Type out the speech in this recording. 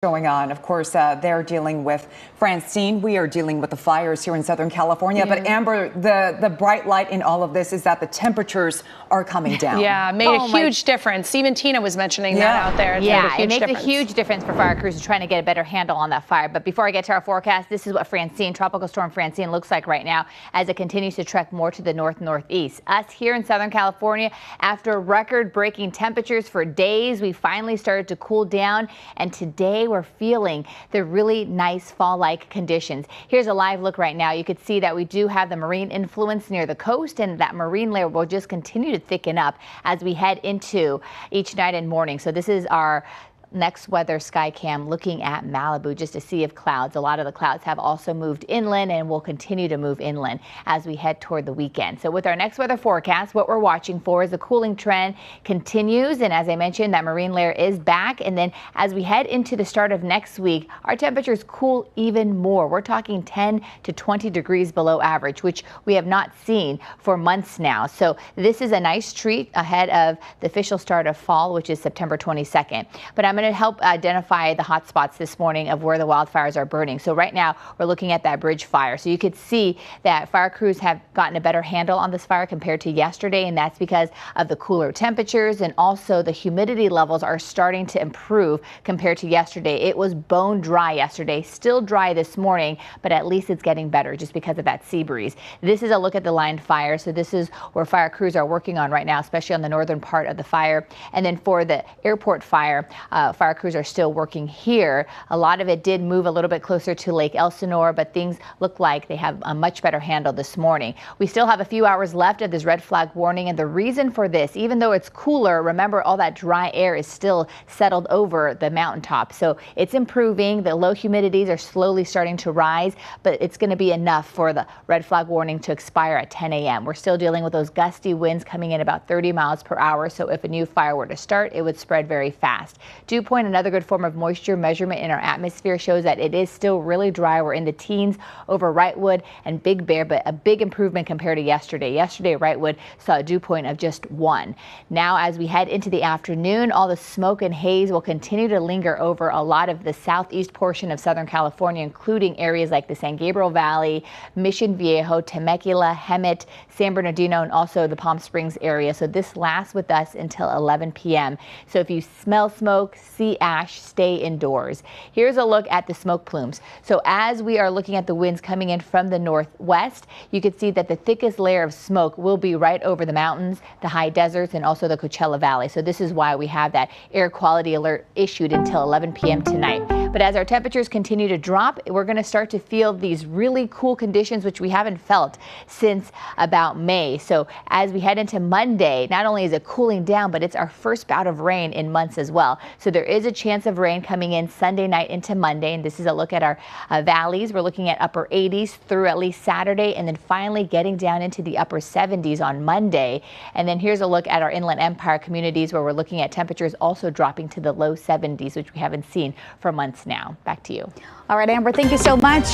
Going on. Of course, they're dealing with Francine. We are dealing with the fires here in Southern California. But Amber, the bright light in all of this is that the temperatures are coming down. Yeah, made a huge difference. Even Tina was mentioning that out there. It makes a huge difference for fire crews trying to get a better handle on that fire. But before I get to our forecast, this is what Tropical Storm Francine looks like right now as it continues to trek more to the northeast. Us here in Southern California, after record-breaking temperatures for days, we finally started to cool down, and today we're feeling the really nice fall-like conditions. Here's a live look right now. You can see that we do have the marine influence near the coast, and that marine layer will just continue to thicken up as we head into each night and morning. So this is our next weather sky cam looking at Malibu just to see if clouds. A lot of the clouds have also moved inland and will continue to move inland as we head toward the weekend. So with our next weather forecast, what we're watching for is the cooling trend continues. And as I mentioned, that marine layer is back. And then as we head into the start of next week, our temperatures cool even more. We're talking 10 to 20 degrees below average, which we have not seen for months now. So this is a nice treat ahead of the official start of fall, which is September 22nd. But I'm going to help identify the hot spots this morning of where the wildfires are burning. So right now we're looking at that bridge fire. So you could see that fire crews have gotten a better handle on this fire compared to yesterday, and that's because of the cooler temperatures, and also the humidity levels are starting to improve compared to yesterday. It was bone dry yesterday, still dry this morning, but at least it's getting better just because of that sea breeze. This is a look at the line fire. So this is where fire crews are working on right now, especially on the northern part of the fire. And then for the airport fire, fire crews are still working here. A lot of it did move a little bit closer to Lake Elsinore, but things look like they have a much better handle this morning. We still have a few hours left of this red flag warning, and the reason for this, even though it's cooler, remember all that dry air is still settled over the mountaintop. So it's improving. The low humidities are slowly starting to rise, but it's going to be enough for the red flag warning to expire at 10 a.m. We're still dealing with those gusty winds coming in about 30 miles per hour. So if a new fire were to start, it would spread very fast. Dew point, another good form of moisture measurement in our atmosphere, shows that it is still really dry. We're in the teens over Wrightwood and Big Bear, but a big improvement compared to yesterday. Yesterday, Wrightwood saw a dew point of just 1. Now, as we head into the afternoon, all the smoke and haze will continue to linger over a lot of the southeast portion of Southern California, including areas like the San Gabriel Valley, Mission Viejo, Temecula, Hemet, San Bernardino, and also the Palm Springs area. So this lasts with us until 11 p.m. So if you smell smoke, see ash, stay indoors. Here's a look at the smoke plumes. So as we are looking at the winds coming in from the northwest, you can see that the thickest layer of smoke will be right over the mountains, the high deserts, and also the Coachella Valley. So this is why we have that air quality alert issued until 11 p.m. tonight. But as our temperatures continue to drop, we're going to start to feel these really cool conditions, which we haven't felt since about May. So as we head into Monday, not only is it cooling down, but it's our first bout of rain in months as well. So there is a chance of rain coming in Sunday night into Monday. And this is a look at our valleys. We're looking at upper 80s through at least Saturday, and then finally getting down into the upper 70s on Monday. And then here's a look at our Inland Empire communities, where we're looking at temperatures also dropping to the low 70s, which we haven't seen for months now. Back to you. All right, Amber, thank you so much.